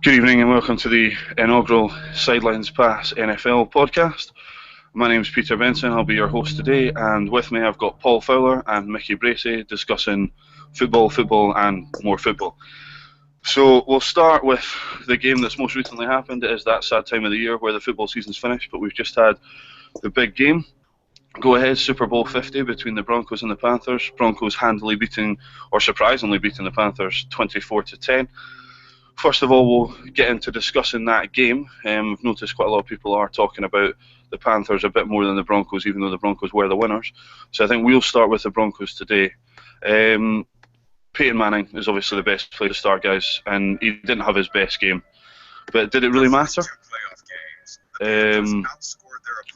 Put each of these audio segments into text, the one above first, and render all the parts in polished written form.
Good evening and welcome to the inaugural Sidelines Pass NFL podcast. My name is Peter Benson, I'll be your host today, and with me I've got Paul Fowler and Mickey Bracey discussing football and more football. So we'll start with the game that's most recently happened. It is that sad time of the year where the football season's finished, but we've just had the big game. Go ahead, Super Bowl 50 between the Broncos and the Panthers. Broncos handily beating, or surprisingly beating the Panthers 24-10. First of all, we'll get into discussing that game. We've noticed quite a lot of people are talking about the Panthers a bit more than the Broncos, even though the Broncos were the winners. So I think we'll start with the Broncos today. Peyton Manning is obviously the best player to start, guys, and he didn't have his best game. But did it really matter?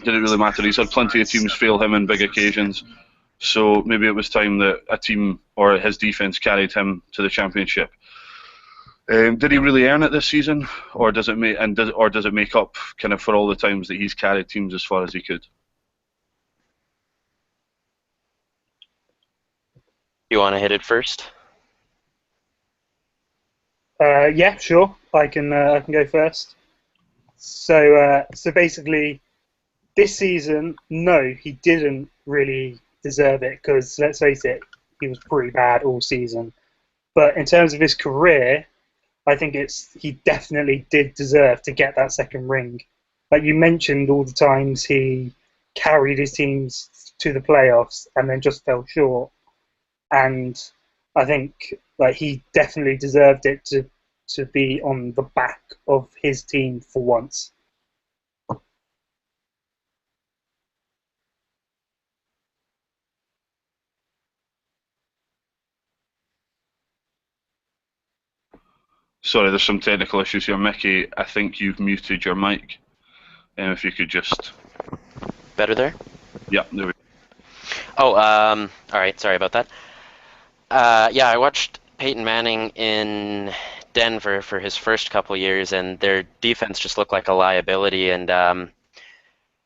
Did it really matter? He's had plenty of teams fail him in big occasions. So maybe it was time that a team or his defense carried him to the championship. Did he really earn it this season, or does it make up kind of for all the times that he's carried teams as far as he could? You want to hit it first? Yeah, sure. I can go first. So basically, this season, no, he didn't really deserve it because let's face it, he was pretty bad all season. But in terms of his career, I think he definitely did deserve to get that second ring. Like you mentioned, all the times he carried his teams to the playoffs and then just fell short. And I think like he definitely deserved it to be on the back of his team for once. Sorry, there's some technical issues here, Mickey. I think you've muted your mic. If you could just... Better there? Yeah, there we go. Oh, all right. Sorry about that. Yeah, I watched Peyton Manning in Denver for his first couple years, and their defense just looked like a liability. And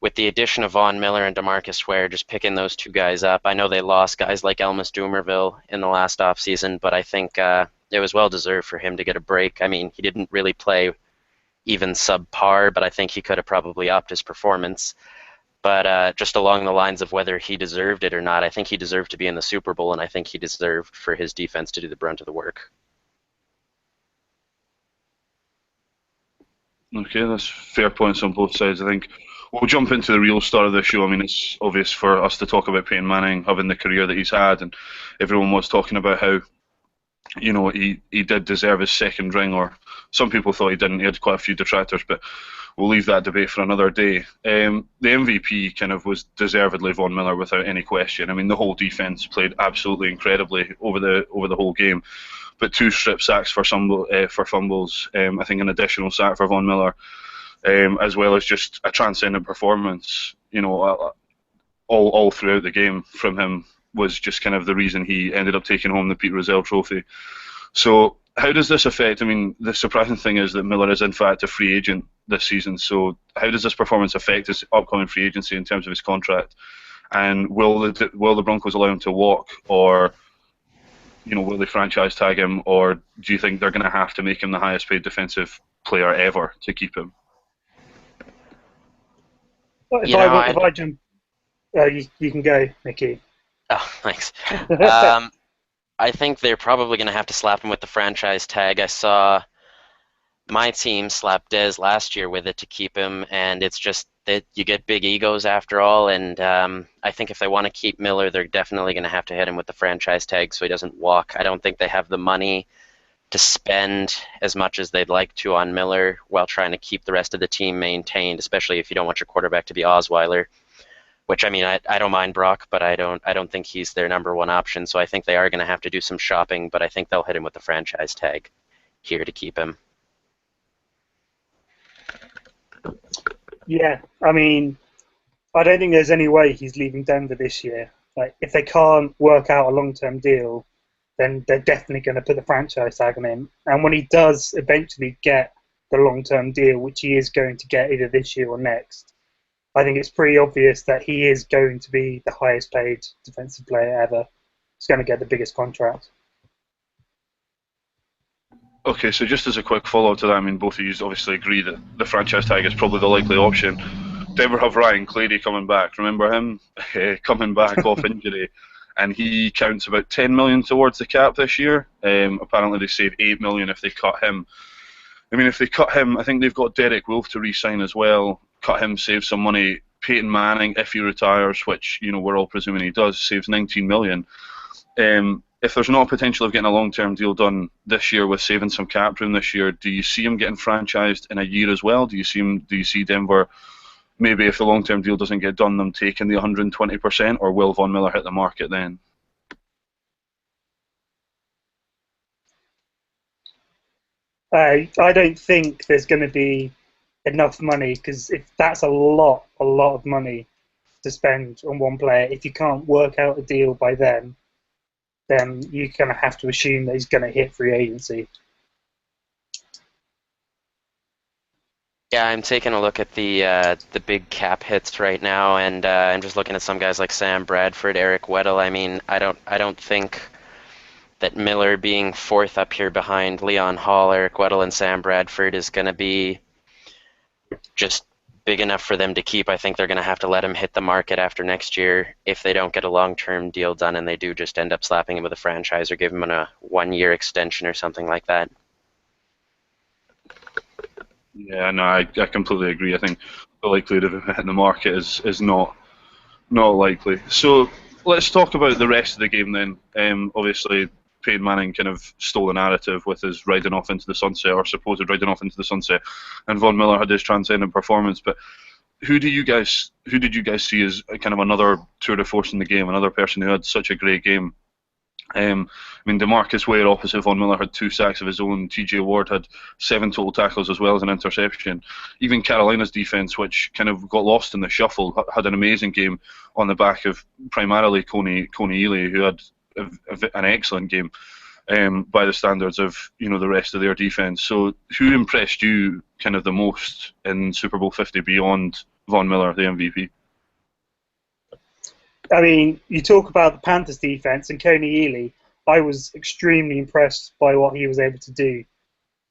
with the addition of Von Miller and DeMarcus Ware, just picking those two guys up, I know they lost guys like Elmas Dumervil in the last offseason, but I think it was well deserved for him to get a break. I mean, he didn't really play even subpar, but I think he could have probably upped his performance. But just along the lines of whether he deserved it or not, I think he deserved to be in the Super Bowl, and I think he deserved for his defense to do the brunt of the work. Okay, that's fair points on both sides, I think. We'll jump into the real start of the show. I mean, it's obvious for us to talk about Peyton Manning having the career that he's had, and everyone was talking about how, you know, he did deserve his second ring, or some people thought he didn't. He had quite a few detractors, but we'll leave that debate for another day. The MVP kind of was deservedly Von Miller without any question. I mean, the whole defense played absolutely incredibly over the whole game, but 2 strip sacks for fumbles. I think an additional sack for Von Miller, as well as just a transcendent performance. You know, all throughout the game from him was just kind of the reason he ended up taking home the Pete Rozelle Trophy. So how does this affect? I mean, the surprising thing is that Miller is in fact a free agent this season. So how does this performance affect his upcoming free agency in terms of his contract? And will the Broncos allow him to walk, or will they franchise tag him, or do you think they're going to have to make him the highest paid defensive player ever to keep him? If I jump, you can go, Mickey. Oh, thanks. I think they're probably going to have to slap him with the franchise tag. I saw my team slap Dez last year with it to keep him, and it's just that you get big egos after all, and I think if they want to keep Miller, they're definitely going to have to hit him with the franchise tag so he doesn't walk. I don't think they have the money to spend as much as they'd like to on Miller while trying to keep the rest of the team maintained, especially if you don't want your quarterback to be Osweiler. Which, I mean, I don't mind Brock, but I don't think he's their number one option. So I think they are going to have to do some shopping, but I think they'll hit him with the franchise tag here to keep him. Yeah, I mean, I don't think there's any way he's leaving Denver this year. Like, if they can't work out a long-term deal, then they're definitely going to put the franchise tag on him. And when he does eventually get the long-term deal, which he is going to get either this year or next, I think it's pretty obvious that he is going to be the highest paid defensive player ever. He's going to get the biggest contract. Okay, so just as a quick follow-up to that, I mean, both of you obviously agree that the franchise tag is probably the likely option. Denver have Ryan Clady coming back. Remember him coming back off injury, and he counts about 10 million towards the cap this year. Apparently, they save 8 million if they cut him. I mean, if they cut him, I think they've got Derek Wolfe to re-sign as well. Cut him, save some money. Peyton Manning, if he retires, which we're all presuming he does, saves 19 million. If there's not a potential of getting a long-term deal done this year with saving some cap room this year, do you see him getting franchised in a year as well? Do you see Denver, maybe if the long-term deal doesn't get done, them taking the 120%, or will Von Miller hit the market then? I don't think there's going to be enough money, because if that's a lot of money to spend on one player, if you can't work out a deal by then you're going to have to assume that he's going to hit free agency. Yeah, I'm taking a look at the big cap hits right now, and I'm just looking at some guys like Sam Bradford, Eric Weddle. I mean, I don't think that Miller being fourth up here behind Leon Hall, Eric Weddle, and Sam Bradford is going to be just big enough for them to keep. I think they're going to have to let him hit the market after next year if they don't get a long-term deal done, and they do just end up slapping him with a franchise or give him a one-year extension or something like that. Yeah, no, I completely agree. I think the likelihood of him hitting the market is not likely. So let's talk about the rest of the game then. Obviously, Peyton Manning kind of stole the narrative with his riding off into the sunset, or supposed riding off into the sunset, and Von Miller had his transcendent performance. But who did you guys see as kind of another tour de force in the game, another person who had such a great game? I mean, DeMarcus Ware opposite Von Miller had 2 sacks of his own. TJ Ward had 7 total tackles as well as an interception. Even Carolina's defense, which kind of got lost in the shuffle, had an amazing game on the back of primarily Coney Ealy, who had an excellent game by the standards of the rest of their defense. So, who impressed you kind of the most in Super Bowl 50 beyond Von Miller, the MVP? I mean, you talk about the Panthers defense and Coney Ealy. I was extremely impressed by what he was able to do.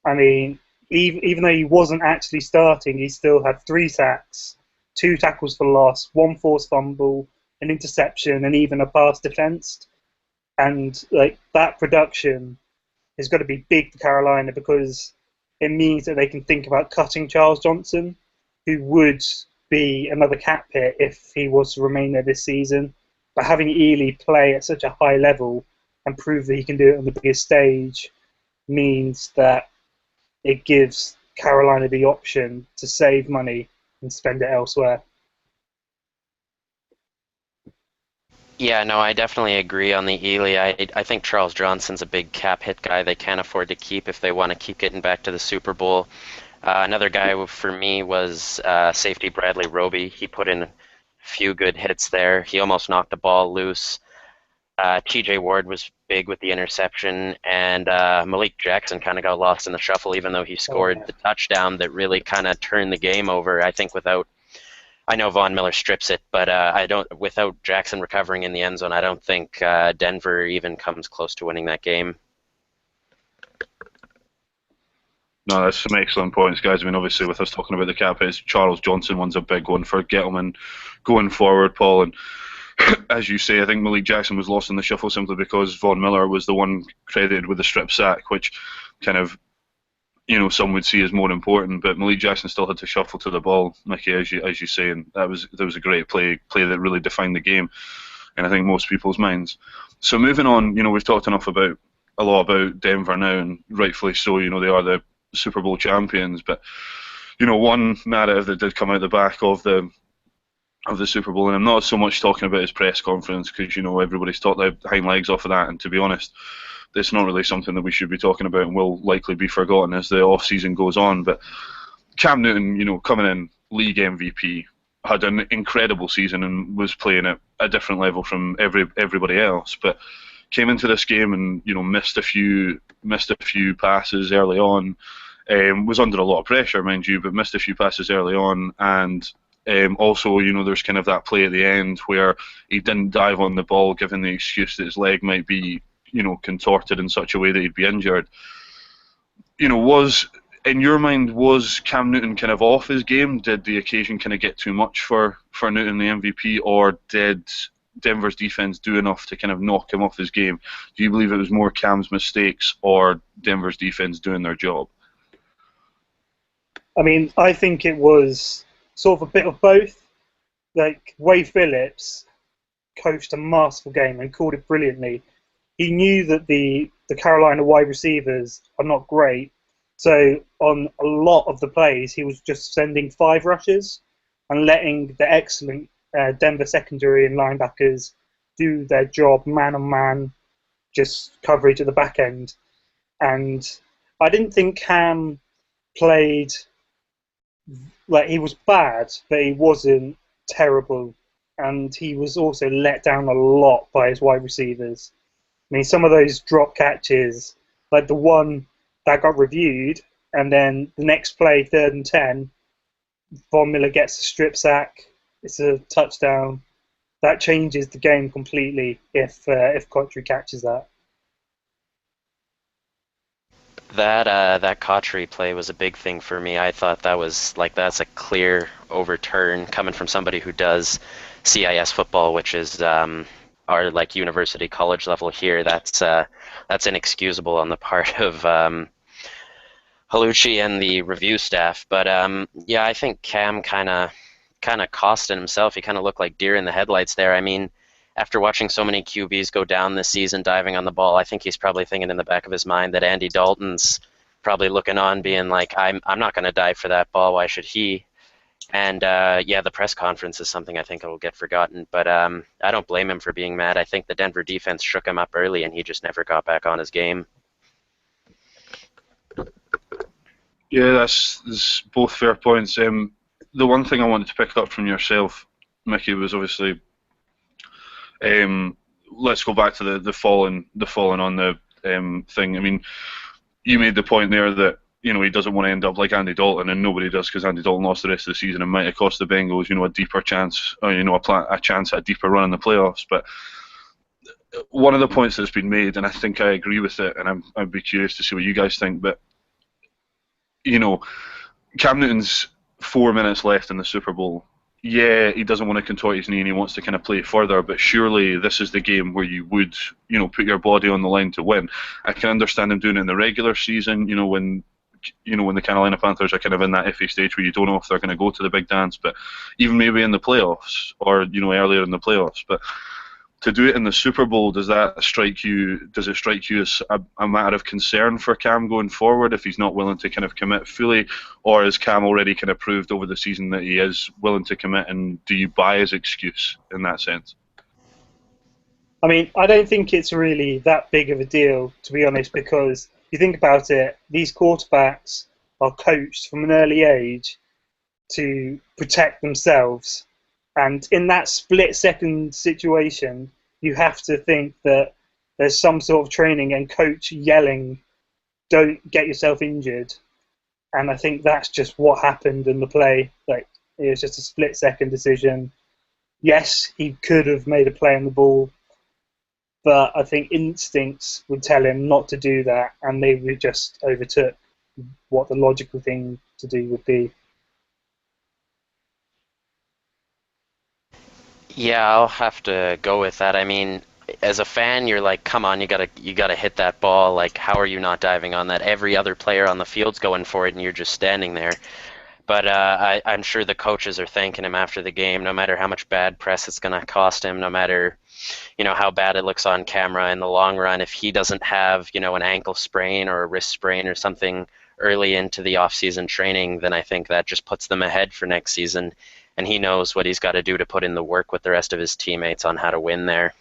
I mean, even though he wasn't actually starting, he still had 3 sacks, 2 tackles for loss, 1 forced fumble, an interception, and even a pass defensed. And like that production has got to be big for Carolina, because it means that they can think about cutting Charles Johnson, who would be another cap hit if he was to remain there this season. But having Ealy play at such a high level and prove that he can do it on the biggest stage means that it gives Carolina the option to save money and spend it elsewhere. Yeah, no, I definitely agree on the Ealy. I think Charles Johnson's a big cap hit guy they can't afford to keep if they want to keep getting back to the Super Bowl. Another guy for me was safety Bradley Roby. He put in a few good hits there. He almost knocked the ball loose. TJ Ward was big with the interception, and Malik Jackson kind of got lost in the shuffle, even though he scored the touchdown that really kind of turned the game over. I think I know Von Miller strips it, but without Jackson recovering in the end zone, I don't think Denver even comes close to winning that game. No, that's some excellent points, guys. I mean, obviously, with us talking about the cap hits, Charles Johnson one's a big one for Gettleman going forward, Paul. And as you say, I think Malik Jackson was lost in the shuffle simply because Von Miller was the one credited with the strip sack, which kind of, some would see as more important. But Malik Jackson still had to shuffle to the ball, Mickey, as you say, and that was a great play that really defined the game, and I think most people's minds. So moving on, we've talked a lot about Denver now, and rightfully so. They are the Super Bowl champions, but one narrative that did come out the back of the Super Bowl, and I'm not so much talking about his press conference, because everybody's talked their hind legs off of that, and to be honest, it's not really something that we should be talking about and will likely be forgotten as the off season goes on. But Cam Newton, coming in league MVP, had an incredible season and was playing at a different level from everybody else, but came into this game and missed a few passes early on. Was under a lot of pressure, mind you, but missed a few passes early on, and also, there's kind of that play at the end where he didn't dive on the ball, given the excuse that his leg might be, contorted in such a way that he'd be injured. was in your mind, was Cam Newton kind of off his game? Did the occasion kind of get too much for Newton, the MVP, or did Denver's defense do enough to kind of knock him off his game? Do you believe it was more Cam's mistakes or Denver's defense doing their job? I mean, I think it was sort of a bit of both. Like, Wade Phillips coached a masterful game and called it brilliantly. He knew that the Carolina wide receivers are not great, so on a lot of the plays, he was just sending 5 rushes and letting the excellent Denver secondary and linebackers do their job man on man, just coverage at the back end. And I didn't think Cam played like he was bad, but he wasn't terrible. And he was also let down a lot by his wide receivers. I mean, some of those drop catches, like the one that got reviewed, and then the next play, 3rd and 10, Von Miller gets a strip sack. It's a touchdown. That changes the game completely if Cotry catches that. That Cotchery play was a big thing for me. I thought that's a clear overturn coming from somebody who does CIS football, which is our like university college level here. That's inexcusable on the part of Halucci and the review staff. But yeah, I think Cam kind of costed himself. He kind of looked like deer in the headlights there. I mean, after watching so many QBs go down this season diving on the ball, I think he's probably thinking in the back of his mind that Andy Dalton's probably looking on being like, I'm not going to dive for that ball. Why should he? And yeah, the press conference is something I think will get forgotten. But I don't blame him for being mad. I think the Denver defense shook him up early, and he just never got back on his game. Yeah, that's both fair points. The one thing I wanted to pick up from yourself, Mickey, was obviously let's go back to the falling on the thing. I mean, you made the point there that he doesn't want to end up like Andy Dalton, and nobody does, because Andy Dalton lost the rest of the season and might have cost the Bengals a deeper chance, or a chance at a deeper run in the playoffs. But one of the points that's been made, and I think I agree with it, and I'd be curious to see what you guys think, but Cam Newton's 4 minutes left in the Super Bowl. Yeah, he doesn't want to contort his knee and he wants to kind of play further, but surely this is the game where you would, put your body on the line to win. I can understand him doing it in the regular season, when the Carolina Panthers are kind of in that iffy stage where you don't know if they're going to go to the big dance, but even maybe in the playoffs or, earlier in the playoffs. But to do it in the Super Bowl, does it strike you as a matter of concern for Cam going forward if he's not willing to kind of commit fully, or has Cam already kind of proved over the season that he is willing to commit, and do you buy his excuse in that sense? I mean, I don't think it's really that big of a deal, to be honest, because you think about it, these quarterbacks are coached from an early age to protect themselves. And in that split-second situation, you have to think that there's some sort of training and coach yelling, "Don't get yourself injured." And I think that's just what happened in the play. Like, it was just a split-second decision. Yes, he could have made a play on the ball, but I think instincts would tell him not to do that, and they just overtook what the logical thing to do would be. Yeah, I'll have to go with that. I mean, as a fan, you're like, come on, you gotta hit that ball. Like, how are you not diving on that? Every other player on the field's going for it, and you're just standing there. But I'm sure the coaches are thanking him after the game, no matter how much bad press it's gonna cost him, no matter how bad it looks on camera in the long run. If he doesn't have an ankle sprain or a wrist sprain or something early into the off-season training, then I think that just puts them ahead for next season. And he knows what he's got to do to put in the work with the rest of his teammates on how to win there.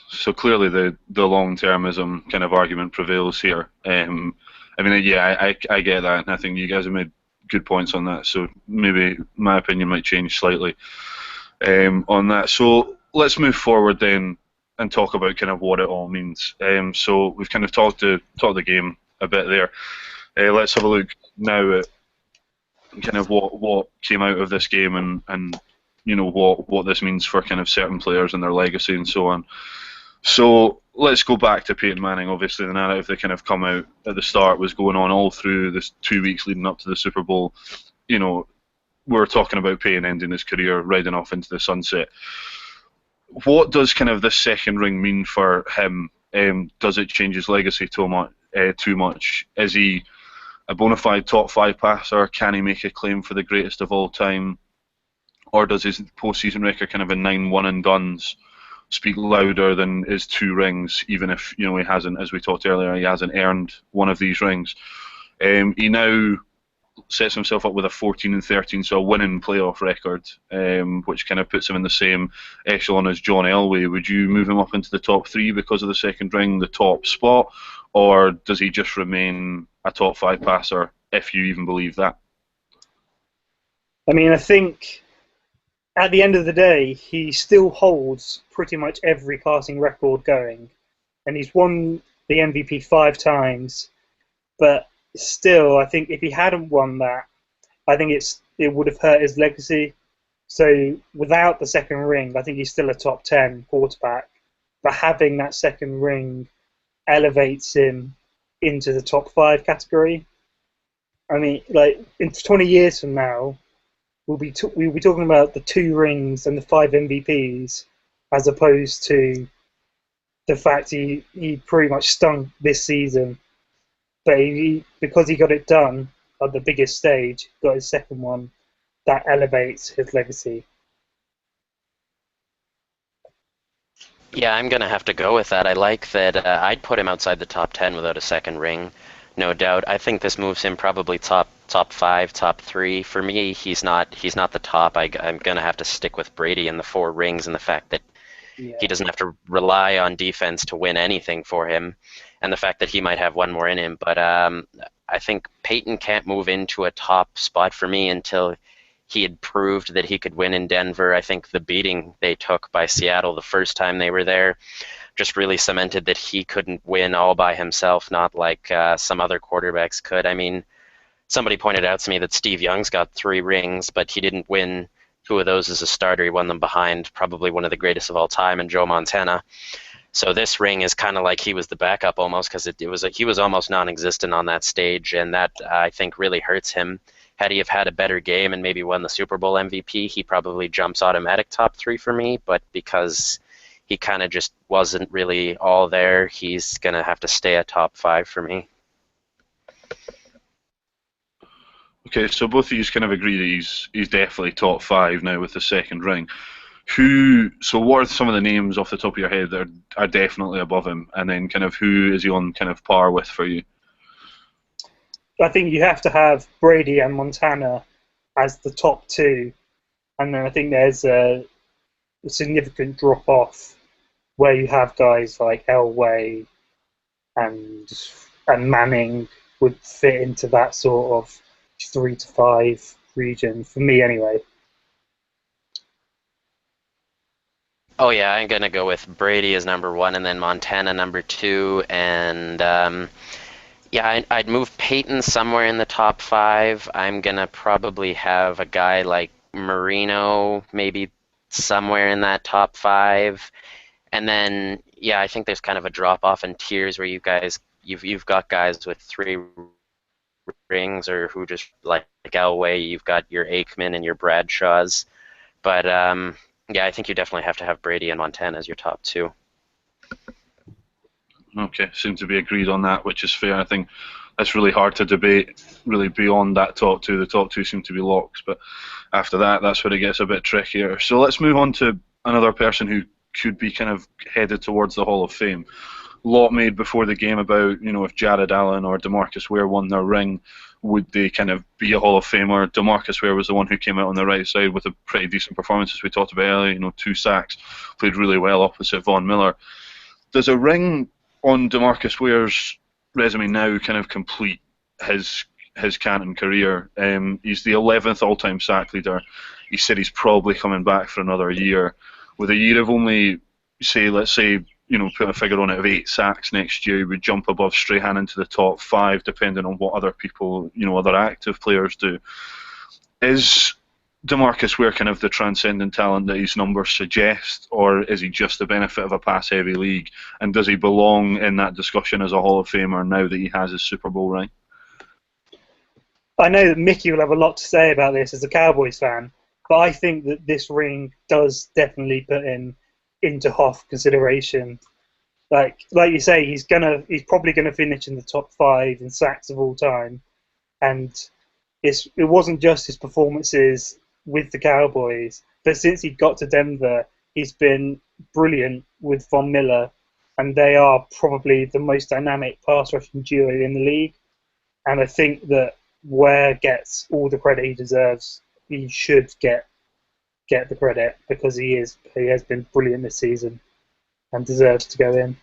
So clearly the long-termism kind of argument prevails here. I mean, yeah, I get that, and I think you guys have made good points on that, so maybe my opinion might change slightly on that. So let's move forward then and talk about kind of what it all means. So we've kind of talked the game a bit there. Let's have a look now at kind of what came out of this game and what this means for kind of certain players and their legacy and so on. So let's go back to Peyton Manning. Obviously, the narrative that kind of come out at the start was going on all through this 2 weeks leading up to the Super Bowl. You know, we're talking about Peyton ending his career, riding off into the sunset. What does kind of this second ring mean for him? Does it change his legacy too much? Is he a bona fide top 5 passer? Can he make a claim for the greatest of all time? Or does his postseason record kind of in 9 one and dones speak louder than his 2 rings, even if he hasn't, as we talked earlier, he hasn't earned one of these rings? He now sets himself up with a 14-13, so a winning playoff record, which kind of puts him in the same echelon as John Elway. Would you move him up into the top 3 because of the second ring, the top spot, or does he just remain a top 5 passer, if you even believe that? I mean, I think at the end of the day, he still holds pretty much every passing record going, and he's won the MVP 5 times, but still, I think if he hadn't won that, I think it would have hurt his legacy. So without the second ring, I think he's still a top 10 quarterback. But having that second ring elevates him into the top 5 category. I mean, like in 20 years from now, we'll be talking about the 2 rings and the 5 MVPs, as opposed to the fact he pretty much stunk this season. But because he got it done at the biggest stage, got his second one, that elevates his legacy. Yeah, I'm going to have to go with that. I like that. I'd put him outside the top 10 without a second ring, no doubt. I think this moves him probably top 5, top 3. For me, he's not the top. I'm going to have to stick with Brady and the 4 rings and the fact that he doesn't have to rely on defense to win anything for him, and the fact that he might have one more in him. But I think Peyton can't move into a top spot for me until he had proved that he could win in Denver. I think the beating they took by Seattle the first time they were there just really cemented that he couldn't win all by himself, not like some other quarterbacks could. I mean, somebody pointed out to me that Steve Young's got 3 rings, but he didn't win 2 of those as a starter. He won them behind probably one of the greatest of all time in Joe Montana. So this ring is kind of like he was the backup almost, because he was almost non-existent on that stage, and that I think really hurts him. Had he have had a better game and maybe won the Super Bowl MVP, he probably jumps automatic top 3 for me, but because he kind of just wasn't really all there, he's going to have to stay at top 5 for me. Okay, so both of you kind of agree that he's definitely top 5 now with the second ring. So what are some of the names off the top of your head that are definitely above him, and then kind of who is he on kind of par with for you? I think you have to have Brady and Montana as the top 2, and then I think there's a significant drop-off where you have guys like Elway and Manning would fit into that sort of 3 to 5 region, for me anyway. Oh yeah, I'm going to go with Brady as number 1 and then Montana number 2, and yeah, I'd move Peyton somewhere in the top 5. I'm going to probably have a guy like Marino maybe somewhere in that top 5. And then, yeah, I think there's kind of a drop-off in tiers where you've got guys with 3 rings, or who just like Elway, you've got your Aikman and your Bradshaws. But, yeah, I think you definitely have to have Brady and Montana as your top 2. Okay, seem to be agreed on that, which is fair. I think it's really hard to debate really beyond that top 2. The top 2 seem to be locks, but after that, that's where it gets a bit trickier. So let's move on to another person who could be kind of headed towards the Hall of Fame. Lot made before the game about, if Jared Allen or DeMarcus Ware won their ring, would they kind of be a Hall of Famer? DeMarcus Ware was the one who came out on the right side with a pretty decent performance, as we talked about earlier. 2 sacks, played really well opposite Von Miller. Does a ring on DeMarcus Ware's resume now kind of complete his Canton career? He's the 11th all-time sack leader. He said he's probably coming back for another year. With a year of only, let's say, put a figure on it of 8 sacks next year, he would jump above Strahan into the top 5, depending on what other people, other active players do. Is DeMarcus Ware kind of the transcendent talent that his numbers suggest, or is he just the benefit of a pass-heavy league? And does he belong in that discussion as a Hall of Famer now that he has his Super Bowl ring? I know that Mickey will have a lot to say about this as a Cowboys fan, but I think that this ring does definitely put him into Hoff consideration. Like you say, he's probably gonna finish in the top 5 in sacks of all time, and it wasn't just his performances with the Cowboys, but since he got to Denver, he's been brilliant with Von Miller, and they are probably the most dynamic pass rushing duo in the league. And I think that Ware gets all the credit he deserves. He should get the credit because he has been brilliant this season and deserves to go in.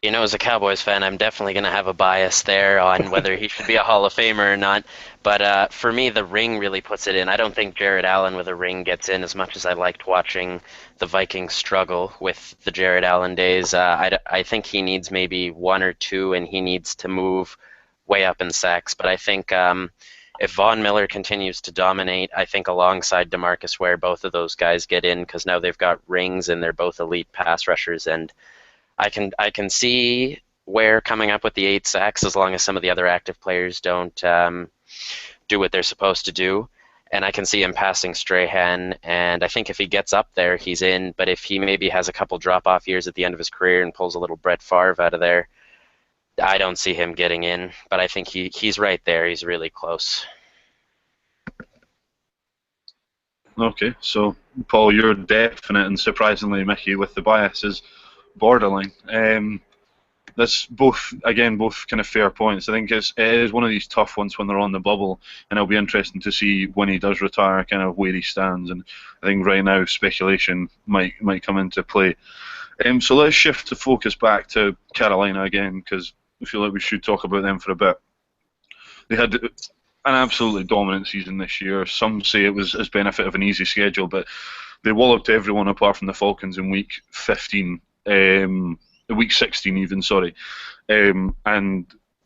You know, as a Cowboys fan, I'm definitely going to have a bias there on whether he should be a Hall of Famer or not. But for me, the ring really puts it in. I don't think Jared Allen with a ring gets in as much as I liked watching the Vikings struggle with the Jared Allen days. I think he needs maybe 1 or 2, and he needs to move way up in sacks. But I think if Von Miller continues to dominate, I think alongside DeMarcus Ware, both of those guys get in because now they've got rings and they're both elite pass rushers. And I can see Ware coming up with the 8 sacks as long as some of the other active players don't do what they're supposed to do. And I can see him passing Strahan, and I think if he gets up there, he's in. But if he maybe has a couple drop-off years at the end of his career and pulls a little Brett Favre out of there, I don't see him getting in. But I think he's right there. He's really close. Okay, so Paul, you're definite, and surprisingly, Mickey, with the biases, borderline. That's both kind of fair points. I think it is one of these tough ones when they're on the bubble, and it'll be interesting to see when he does retire, kind of where he stands. And I think right now speculation might come into play. So let's shift the focus back to Carolina again, because I feel like we should talk about them for a bit. They had an absolutely dominant season this year. Some say it was as benefit of an easy schedule, but they walloped everyone apart from the Falcons in week 15. Week 16 even, sorry. And,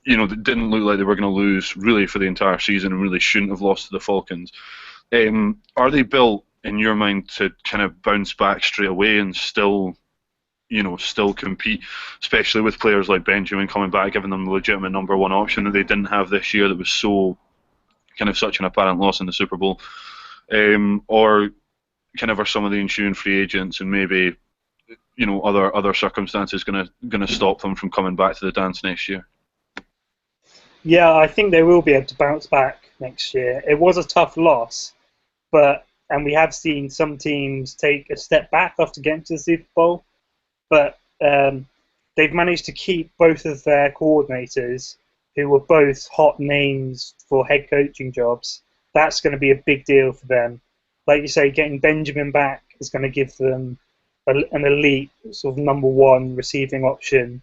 you know, it didn't look like they were going to lose really for the entire season and really shouldn't have lost to the Falcons. Are they built, in your mind, to kind of bounce back straight away and still compete, especially with players like Benjamin coming back, giving them the legitimate number 1 option that they didn't have this year that was so kind of such an apparent loss in the Super Bowl? Or kind of are some of the ensuing free agents and maybe other circumstances going to stop them from coming back to the dance next year? Yeah, I think they will be able to bounce back next year. It was a tough loss, and we have seen some teams take a step back after getting to the Super Bowl, but they've managed to keep both of their coordinators, who were both hot names for head coaching jobs. That's going to be a big deal for them. Like you say, getting Benjamin back is going to give them an elite sort of number 1 receiving option,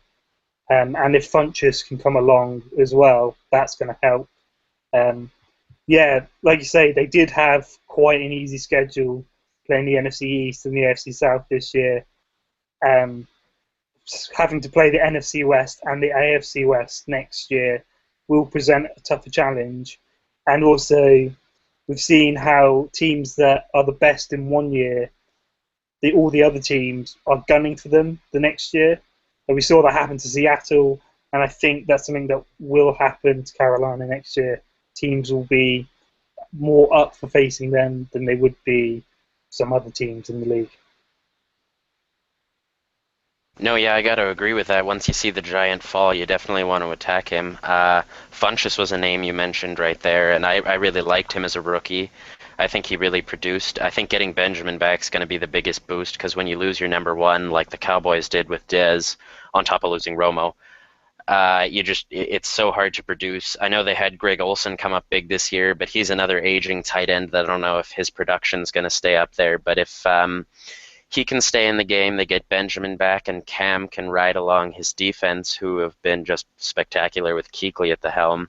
and if Funchess can come along as well, that's going to help. Like you say, they did have quite an easy schedule playing the NFC East and the AFC South this year. Having to play the NFC West and the AFC West next year will present a tougher challenge. And also, we've seen how teams that are the best in one year, all the other teams are gunning for them the next year. And we saw that happen to Seattle, and I think that's something that will happen to Carolina next year. Teams will be more up for facing them than they would be some other teams in the league. No, yeah, I got to agree with that. Once you see the giant fall, you definitely want to attack him. Funchess was a name you mentioned right there, and I really liked him as a rookie. I think he really produced. I think getting Benjamin back is going to be the biggest boost because when you lose your number 1, like the Cowboys did with Dez, on top of losing Romo, it's so hard to produce. I know they had Greg Olsen come up big this year, but he's another aging tight end that I don't know if his production's going to stay up there. But if he can stay in the game, they get Benjamin back, and Cam can ride along his defense, who have been just spectacular with Kuechly at the helm.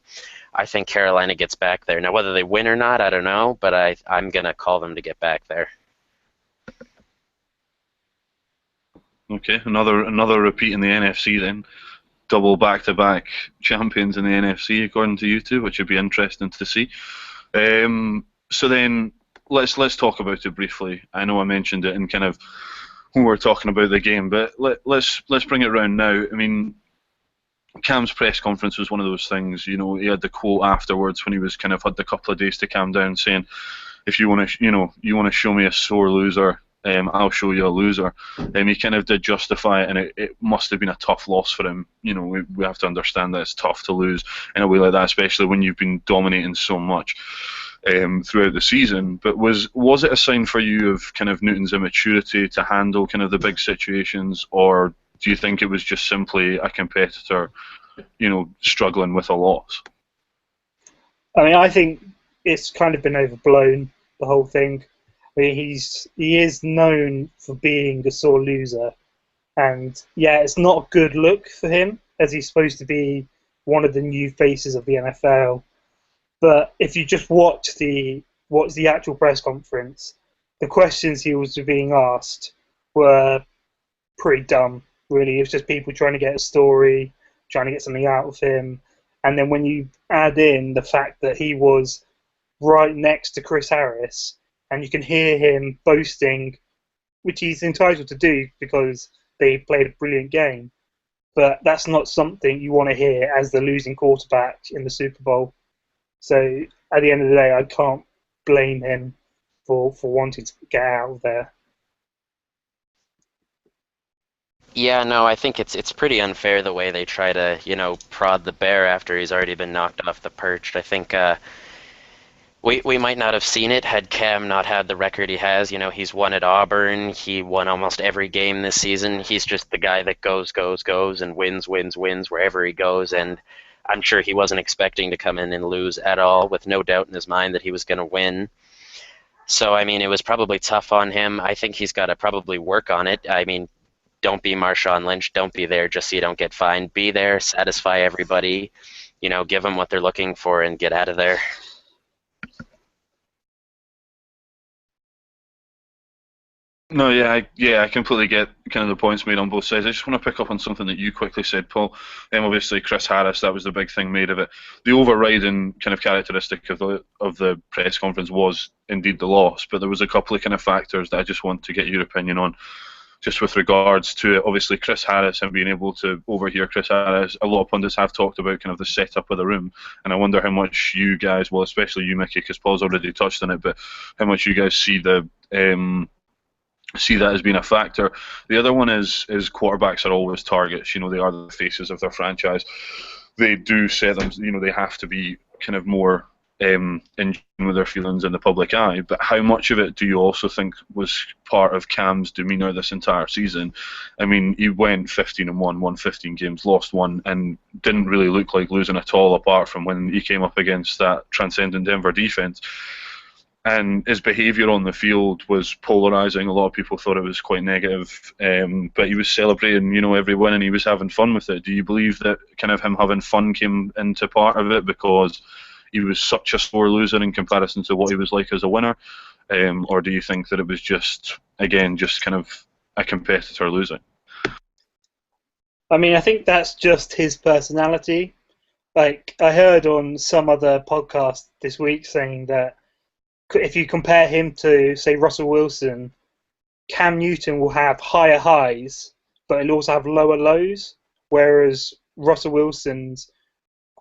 I think Carolina gets back there. Now, whether they win or not, I don't know, but I'm going to call them to get back there. Okay, another repeat in the NFC then. Double back-to-back champions in the NFC, according to you two, which would be interesting to see. So then let's talk about it briefly. I know I mentioned it in kind of when we were talking about the game, but let's bring it around now. I mean, Cam's press conference was one of those things. You know, he had the quote afterwards when he was kind of had the couple of days to calm down, saying, "If you want to, you want to show me a sore loser, I'll show you a loser." He kind of did justify it, and it must have been a tough loss for him. You know, we have to understand that it's tough to lose in a way like that, especially when you've been dominating so much throughout the season. But was it a sign for you of kind of Newton's immaturity to handle kind of the big situations, or do you think it was just simply a competitor, struggling with a loss? I mean, I think it's kind of been overblown, the whole thing. I mean, he is known for being a sore loser, and yeah, it's not a good look for him as he's supposed to be one of the new faces of the NFL. But if you just watch the actual press conference, the questions he was being asked were pretty dumb. Really, it was just people trying to get a story, trying to get something out of him. And then when you add in the fact that he was right next to Chris Harris, and you can hear him boasting, which he's entitled to do because they played a brilliant game. But that's not something you want to hear as the losing quarterback in the Super Bowl. So at the end of the day, I can't blame him for wanting to get out of there. Yeah, no, I think it's pretty unfair the way they try to, prod the bear after he's already been knocked off the perch. I think we might not have seen it had Cam not had the record he has. You know, he's won at Auburn. He won almost every game this season. He's just the guy that goes, and wins wherever he goes. And I'm sure he wasn't expecting to come in and lose at all, with no doubt in his mind that he was going to win. So, I mean, it was probably tough on him. I think he's got to probably work on it. I mean, don't be Marshawn Lynch. Don't be there just so you don't get fined. Be there, satisfy everybody, give them what they're looking for and get out of there. No, I completely get kind of the points made on both sides. I just want to pick up on something that you quickly said, Paul. Obviously, Chris Harris, that was the big thing made of it. The overriding kind of characteristic of the press conference was indeed the loss, but there was a couple of kind of factors that I just want to get your opinion on, just with regards to it. Obviously, Chris Harris and being able to overhear Chris Harris. A lot of pundits have talked about kind of the setup of the room, and I wonder how much you guys, well, especially you, Mickey, because Paul's already touched on it, but how much you guys see that as being a factor. The other one is quarterbacks are always targets. They are the faces of their franchise. They do set them. They have to be kind of more in tune with their feelings in the public eye. But how much of it do you also think was part of Cam's demeanour this entire season? I mean, he went 15-1, won 15 games, lost one, and didn't really look like losing at all, apart from when he came up against that transcendent Denver defense. And his behaviour on the field was polarising. A lot of people thought it was quite negative, but he was celebrating, every win, and he was having fun with it. Do you believe that kind of him having fun came into part of it because he was such a sore loser in comparison to what he was like as a winner, or do you think that it was just kind of a competitor losing? I mean, I think that's just his personality. Like, I heard on some other podcast this week saying that if you compare him to, say, Russell Wilson, Cam Newton will have higher highs, but he'll also have lower lows, whereas Russell Wilson's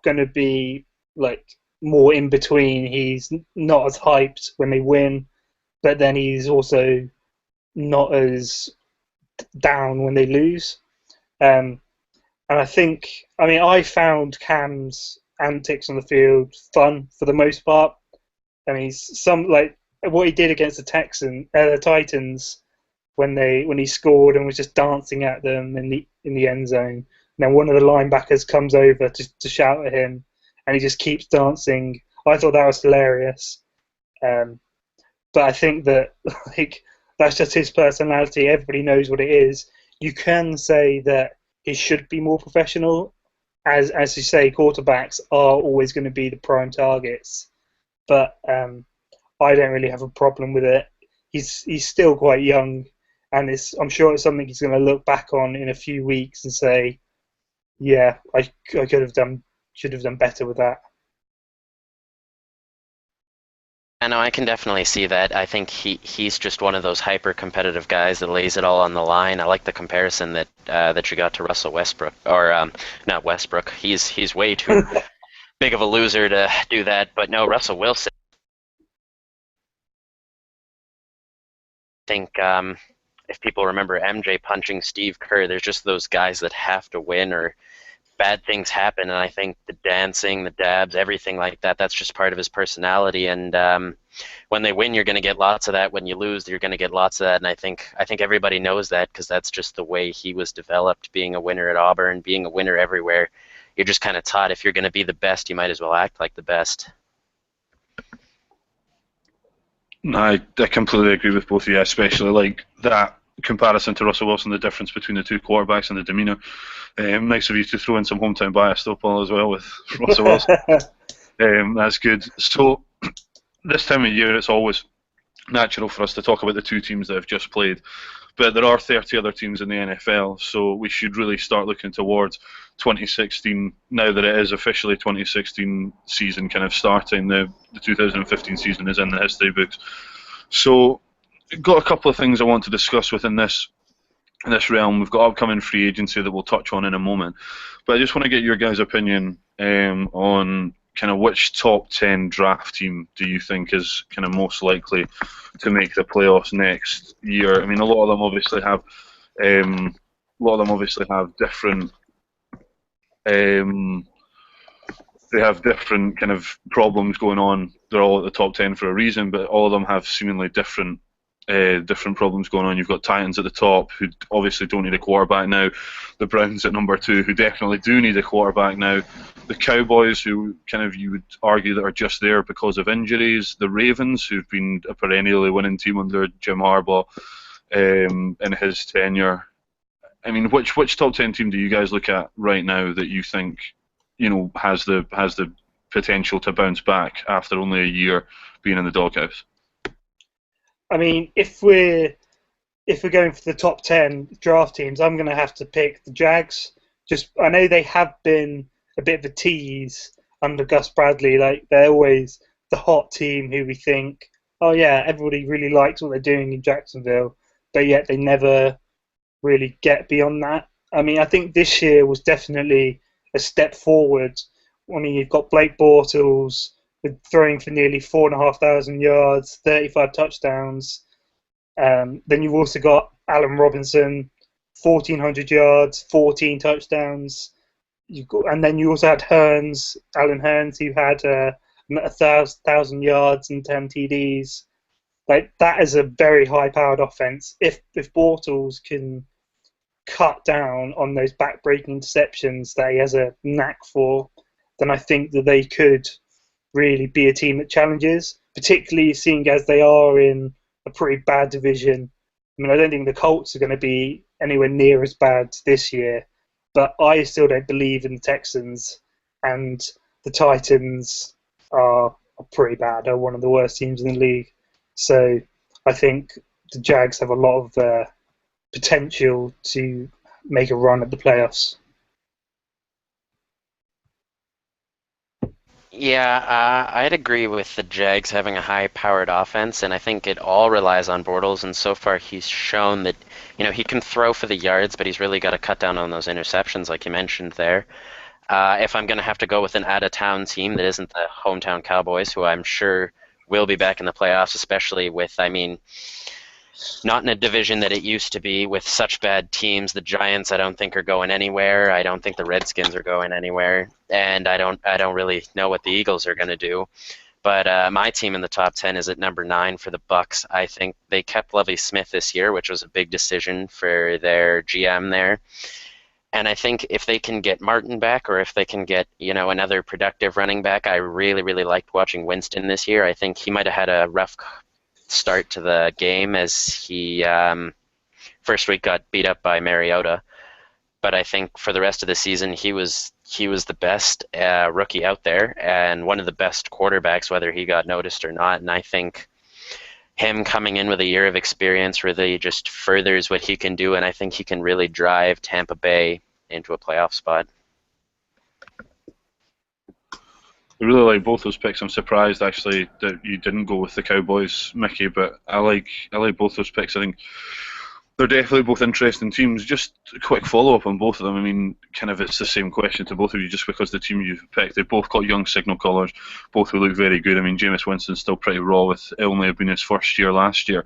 going to be like more in between. He's not as hyped when they win, but then he's also not as down when they lose. And I found Cam's antics on the field fun for the most part. I mean, some like what he did against the Titans when he scored and was just dancing at them in the end zone. And then one of the linebackers comes over to shout at him, and he just keeps dancing. I thought that was hilarious. But I think that that's just his personality. Everybody knows what it is. You can say that he should be more professional, as you say, quarterbacks are always going to be the prime targets. But I don't really have a problem with it. He's still quite young, and I'm sure it's something he's going to look back on in a few weeks and say, "Yeah, I should have done better with that." I know I can definitely see that. I think he's just one of those hyper competitive guys that lays it all on the line. I like the comparison that you got to Russell Westbrook, or not Westbrook. He's way too big of a loser to do that. But no, Russell Wilson. I think if people remember MJ punching Steve Kerr, there's just those guys that have to win or bad things happen, and I think the dancing, the dabs, everything like that, that's just part of his personality. And when they win, you're going to get lots of that. When you lose, you're going to get lots of that. And I think everybody knows that because that's just the way he was developed, being a winner at Auburn, being a winner everywhere. You're just kind of taught if you're going to be the best, you might as well act like the best. I completely agree with both of you, especially like that comparison to Russell Wilson, the difference between the two quarterbacks and the demeanour. Nice of you to throw in some hometown bias, though, Paul, as well, with Russell Wilson. That's good. So, this time of year, it's always natural for us to talk about the two teams that have just played. But there are 30 other teams in the NFL, so we should really start looking towards 2016, now that it is officially 2016 season kind of starting. The 2015 season is in the history books. So, got a couple of things I want to discuss within this realm. We've got upcoming free agency that we'll touch on in a moment. But I just want to get your guys' opinion on kind of which top 10 draft team do you think is kind of most likely to make the playoffs next year? I mean, a lot of them obviously have different they have different kind of problems going on. They're all at the top 10 for a reason, but all of them have seemingly different problems going on. You've got Titans at the top, who obviously don't need a quarterback now. The Browns at number 2, who definitely do need a quarterback now. The Cowboys, who kind of you would argue that are just there because of injuries. The Ravens, who've been a perennially winning team under Jim Harbaugh in his tenure. I mean, which top 10 team do you guys look at right now that you think has the potential to bounce back after only a year being in the doghouse? I mean, if we're going for the top 10 draft teams, I'm going to have to pick the Jags. I know they have been a bit of a tease under Gus Bradley. Like, they're always the hot team who we think, oh yeah, everybody really likes what they're doing in Jacksonville, but yet they never really get beyond that. I mean, I think this year was definitely a step forward. I mean, you've got Blake Bortles throwing for nearly 4,500 yards, 35 touchdowns. Then you've also got Allen Robinson, 1,400 yards, 14 touchdowns. And then you also had Allen Hearns, who had 1,000 yards and 10 TDs. Like, that is a very high-powered offense. If Bortles can cut down on those back-breaking interceptions that he has a knack for, then I think that they could really be a team that challenges, particularly seeing as they are in a pretty bad division. I mean, I don't think the Colts are going to be anywhere near as bad this year, but I still don't believe in the Texans, and the Titans are pretty bad. They're one of the worst teams in the league. So I think the Jags have a lot of potential to make a run at the playoffs. Yeah, I'd agree with the Jags having a high-powered offense, and I think it all relies on Bortles. And so far, he's shown that he can throw for the yards, but he's really got to cut down on those interceptions, like you mentioned there. If I'm going to have to go with an out-of-town team that isn't the hometown Cowboys, who I'm sure will be back in the playoffs, especially with, not in a division that it used to be with such bad teams. The Giants, I don't think, are going anywhere. I don't think the Redskins are going anywhere, and I don't really know what the Eagles are going to do. But my team in the top 10 is at number 9 for the Bucks. I think they kept Lovie Smith this year, which was a big decision for their GM there. And I think if they can get Martin back, or if they can get another productive running back, I really, really liked watching Winston this year. I think he might have had a rough start to the game as he first week got beat up by Mariota, but I think for the rest of the season he was the best rookie out there and one of the best quarterbacks, whether he got noticed or not. And I think him coming in with a year of experience really just furthers what he can do, and I think he can really drive Tampa Bay into a playoff spot. really like both those picks. I'm surprised actually that you didn't go with the Cowboys, Mickey, but I like both those picks. I think they're definitely both interesting teams. Just a quick follow up on both of them. I mean, kind of it's the same question to both of you, just because the team you've picked, they both got young signal callers, both who look very good. I mean, Jameis Winston's still pretty raw with it only been his first year last year.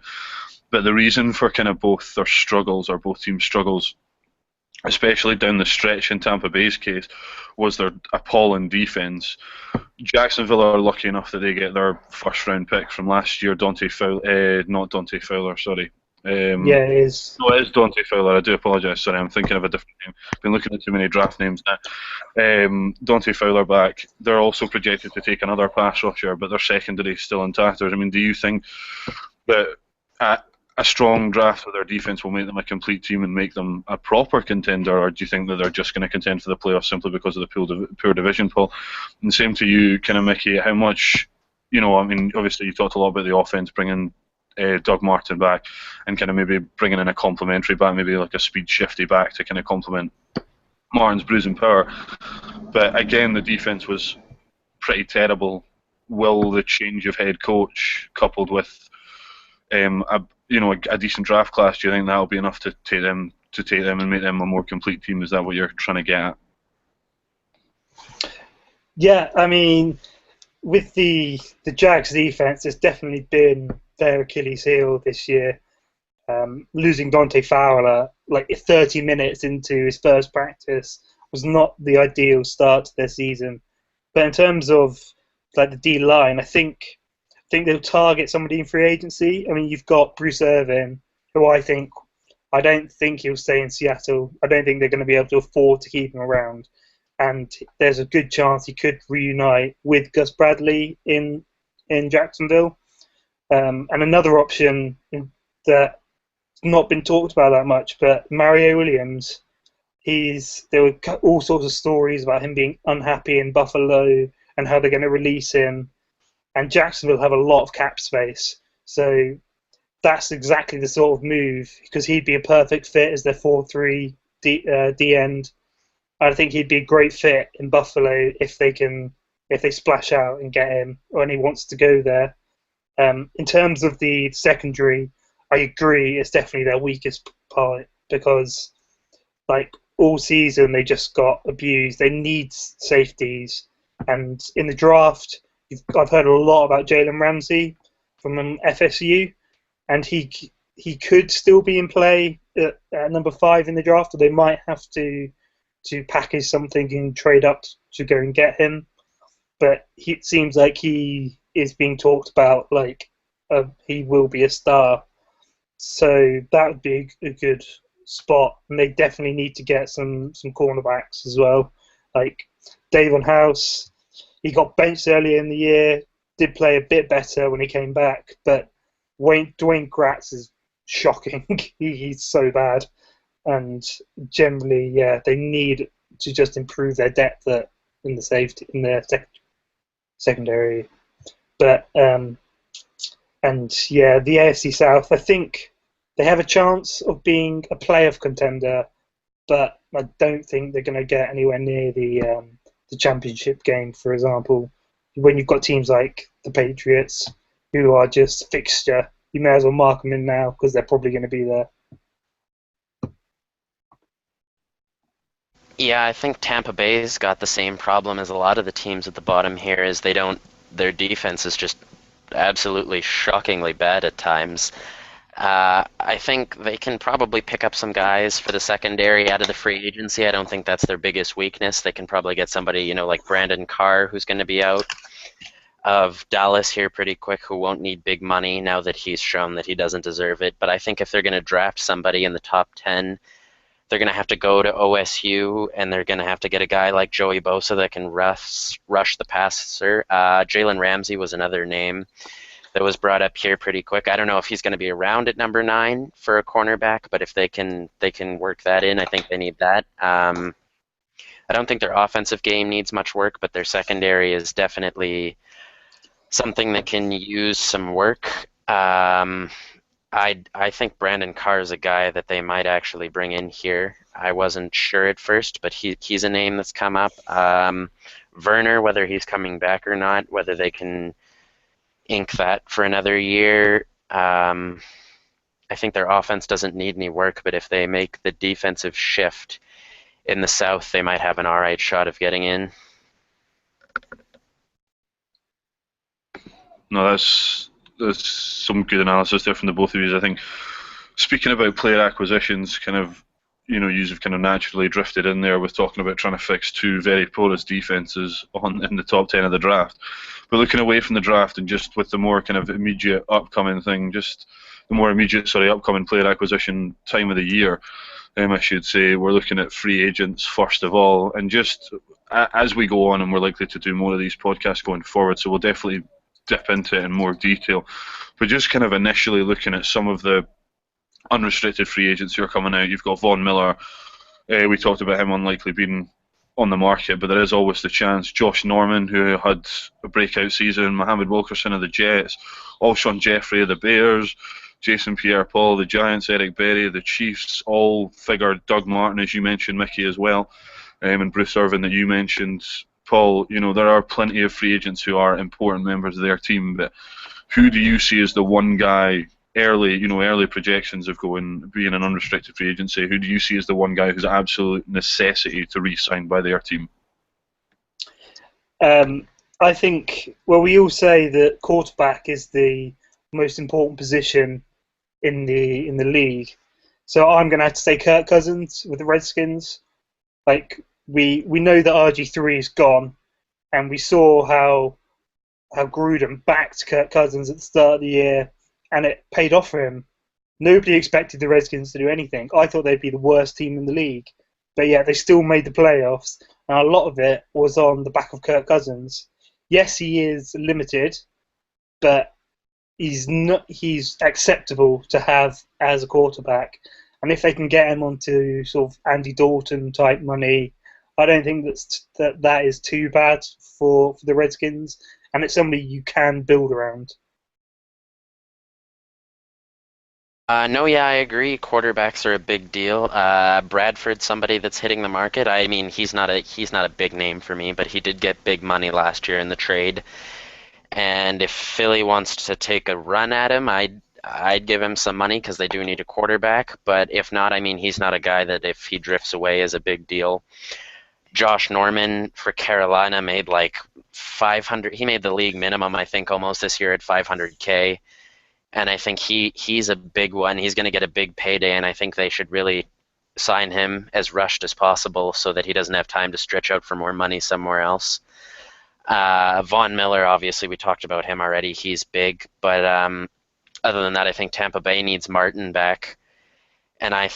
But the reason for kind of both their struggles, or both teams' struggles, especially down the stretch in Tampa Bay's case, was their appalling defense. Jacksonville are lucky enough that they get their first round pick from last year, Dante Fowler, not Dante Fowler, sorry. Yeah, it is. No, it is Dante Fowler. I do apologise. Sorry, I'm thinking of a different name. Been looking at too many draft names now. Dante Fowler back. They're also projected to take another pass rusher, but their secondary is still in tatters. I mean, do you think that a strong draft of their defense will make them a complete team and make them a proper contender, or do you think that they're just going to contend for the playoffs simply because of the poor division pool? And same to you, kind of Mickey. How much, I mean, obviously you talked a lot about the offense, bringing Doug Martin back, and kind of maybe bringing in a complementary back, maybe like a speed shifty back to kind of complement Martin's bruising power. But again, the defense was pretty terrible. Will the change of head coach, coupled with a decent draft class, do you think that'll be enough to take them and make them a more complete team? Is that what you're trying to get at? Yeah, I mean, with the Jags defense, it's definitely been their Achilles heel this year. Losing Dante Fowler like 30 minutes into his first practice was not the ideal start to their season. But in terms of like the D line, I think they'll target somebody in free agency. I mean, you've got Bruce Irvin, who I don't think he'll stay in Seattle. I don't think they're going to be able to afford to keep him around. And there's a good chance he could reunite with Gus Bradley in Jacksonville. And another option that's not been talked about that much, but Mario Williams. There were all sorts of stories about him being unhappy in Buffalo and how they're going to release him. And Jacksonville have a lot of cap space, so that's exactly the sort of move, because he'd be a perfect fit as their 4-3 D end. I think he'd be a great fit in Buffalo if they splash out and get him when he wants to go there. In terms of the secondary, I agree it's definitely their weakest part, because like all season they just got abused. They need safeties, and in the draft, I've heard a lot about Jalen Ramsey from FSU, and he could still be in play at number 5 in the draft, or they might have to package something and trade up to go and get him. But it seems like he is being talked about like he will be a star. So that would be a good spot, and they definitely need to get some cornerbacks as well. Like Davon House, he got benched earlier in the year, did play a bit better when he came back, but Dwayne Gratz is shocking. He's so bad, and generally, yeah, they need to just improve their depth in their secondary. But and yeah, the AFC South, I think they have a chance of being a playoff contender, but I don't think they're going to get anywhere near the championship game, for example. When you've got teams like the Patriots, who are just a fixture, you may as well mark them in now because they're probably going to be there. Yeah, I think Tampa Bay's got the same problem as a lot of the teams at the bottom here, is their defense is just absolutely shockingly bad at times. I think they can probably pick up some guys for the secondary out of the free agency. I don't think that's their biggest weakness. They can probably get somebody, like Brandon Carr, who's going to be out of Dallas here pretty quick, who won't need big money now that he's shown that he doesn't deserve it. But I think if they're going to draft somebody in the top 10, they're going to have to go to OSU, and they're going to have to get a guy like Joey Bosa that can rush the passer. Jalen Ramsey was another name that was brought up here pretty quick. I don't know if he's going to be around at number 9 for a cornerback, but if they can work that in, I think they need that. I don't think their offensive game needs much work, but their secondary is definitely something that can use some work. I think Brandon Carr is a guy that they might actually bring in here. I wasn't sure at first, but he's a name that's come up. Werner, whether he's coming back or not, whether they can ink that for another year. I think their offense doesn't need any work, but if they make the defensive shift in the South, they might have an all right shot of getting in. No, that's some good analysis there from the both of you. I think speaking about player acquisitions, kind of, you've kind of naturally drifted in there with talking about trying to fix two very porous defenses in the top 10 of the draft. But looking away from the draft and just with the more kind of immediate upcoming thing, just the more immediate, upcoming player acquisition time of the year, I should say, we're looking at free agents first of all. And just as we go on, and we're likely to do more of these podcasts going forward, so we'll definitely dip into it in more detail. But just kind of initially looking at some of the unrestricted free agents who are coming out. You've got Von Miller. We talked about him unlikely being on the market, but there is always the chance. Josh Norman, who had a breakout season, Mohamed Wilkerson of the Jets, Alshon Jeffrey of the Bears, Jason Pierre-Paul of the Giants, Eric Berry of the Chiefs, all figured. Doug Martin, as you mentioned, Mickey as well, and Bruce Irvin that you mentioned. Paul, there are plenty of free agents who are important members of their team, but who do you see as the one guy early projections of being an unrestricted free agency? Who do you see as the one guy who's an absolute necessity to re-sign by their team? I think, we all say that quarterback is the most important position in the league. So I'm going to have to say Kirk Cousins with the Redskins. Like, we know that RG3 is gone, and we saw how Gruden backed Kirk Cousins at the start of the year, and it paid off for him. Nobody expected the Redskins to do anything. I thought they'd be the worst team in the league, but yeah, they still made the playoffs, and a lot of it was on the back of Kirk Cousins. Yes, he is limited, but he's acceptable to have as a quarterback. And if they can get him onto sort of Andy Dalton type money, I don't think that is too bad for the Redskins, and it's somebody you can build around. No, yeah, I agree. Quarterbacks are a big deal. Bradford's somebody that's hitting the market. I mean, he's not a big name for me, but he did get big money last year in the trade. And if Philly wants to take a run at him, I'd give him some money because they do need a quarterback. But if not, I mean, he's not a guy that if he drifts away is a big deal. Josh Norman for Carolina made like 500. He made the league minimum, I think, almost this year at $500K. And I think he's a big one. He's going to get a big payday, and I think they should really sign him as rushed as possible so that he doesn't have time to stretch out for more money somewhere else. Von Miller, obviously, we talked about him already. He's big. But other than that, I think Tampa Bay needs Martin back. And I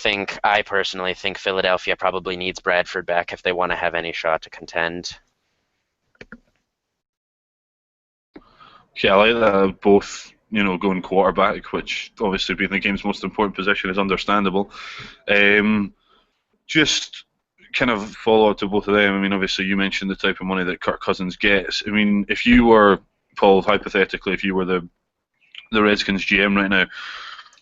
personally think Philadelphia probably needs Bradford back if they want to have any shot to contend. Yeah, I like that. Both, going quarterback, which obviously being the game's most important position is understandable. Just kind of follow up to both of them. I mean, obviously you mentioned the type of money that Kirk Cousins gets. I mean, if you were, Paul, hypothetically, if you were the Redskins GM right now,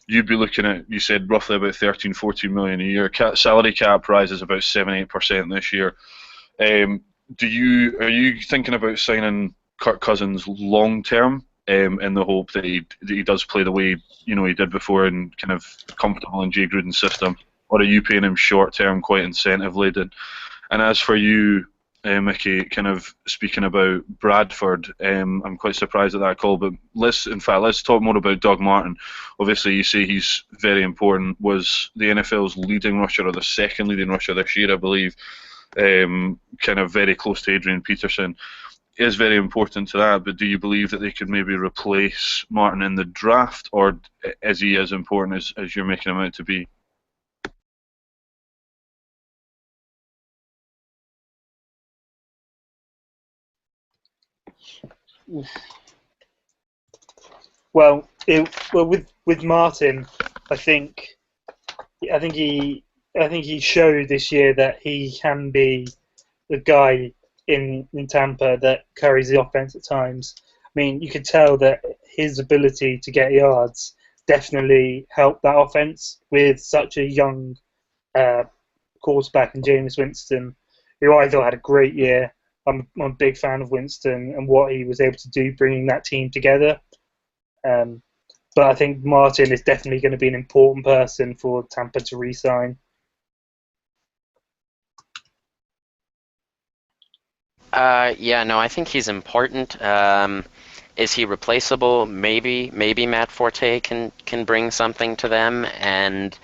you'd be looking at, you said roughly about 13, 14 million a year. Salary cap rises about 7-8% this year. Are you thinking about signing Kirk Cousins long term, in the hope that he does play the way he did before and kind of comfortable in Jay Gruden's system, or are you paying him short term, quite incentive laden? And as for you, Mickey, kind of speaking about Bradford, I'm quite surprised at that call, but let's talk more about Doug Martin. Obviously, you say he's very important. Was the NFL's leading rusher or the second leading rusher this year, I believe, kind of very close to Adrian Peterson. Is very important to that, but do you believe that they could maybe replace Martin in the draft, or is he as important as you're making him out to be? Well, with Martin, I think he showed this year that he can be the guy in Tampa that carries the offense at times. I mean, you could tell that his ability to get yards definitely helped that offense with such a young quarterback in Jameis Winston, who I thought had a great year. I'm a big fan of Winston and what he was able to do bringing that team together. But I think Martin is definitely going to be an important person for Tampa to re-sign. Yeah, no, I think he's important. Is he replaceable? Maybe. Maybe Matt Forte can bring something to them. And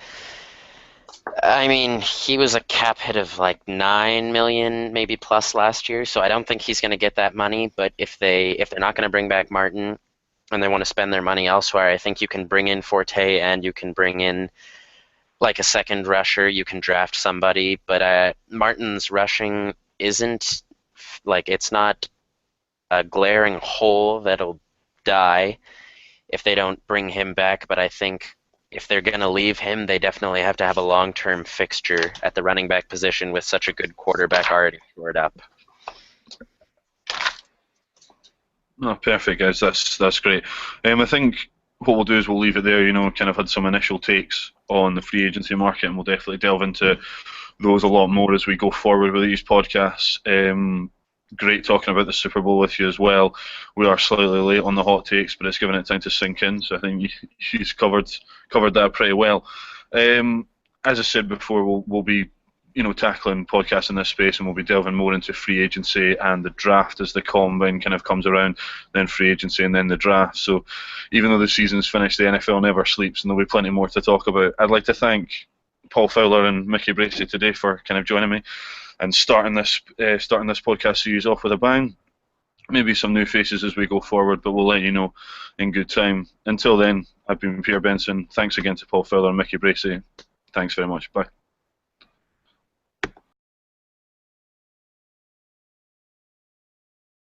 I mean, he was a cap hit of like 9 million, maybe plus last year. So I don't think he's going to get that money. But if they're not going to bring back Martin and they want to spend their money elsewhere, I think you can bring in Forte and you can bring in like a second rusher. You can draft somebody. But Martin's rushing isn't like, it's not a glaring hole that'll die if they don't bring him back, but I think if they're going to leave him, they definitely have to have a long-term fixture at the running back position with such a good quarterback already shored up. Oh, perfect, guys. That's great. I think what we'll do is we'll leave it there. Kind of had some initial takes on the free agency market, and we'll definitely delve into those a lot more as we go forward with these podcasts. Great talking about the Super Bowl with you as well. We are slightly late on the hot takes, but it's given it time to sink in. So I think she's covered that pretty well. As I said before, we'll be tackling podcasts in this space, and we'll be delving more into free agency and the draft as the combine kind of comes around, then free agency and then the draft. So even though the season's finished, the NFL never sleeps, and there'll be plenty more to talk about. I'd like to thank Paul Fowler and Mickey Bracey today for kind of joining me and starting this podcast series off with a bang. Maybe some new faces as we go forward, but we'll let you know in good time. Until then, I've been Peter Benson. Thanks again to Paul Fowler and Mickey Bracey. Thanks very much. Bye.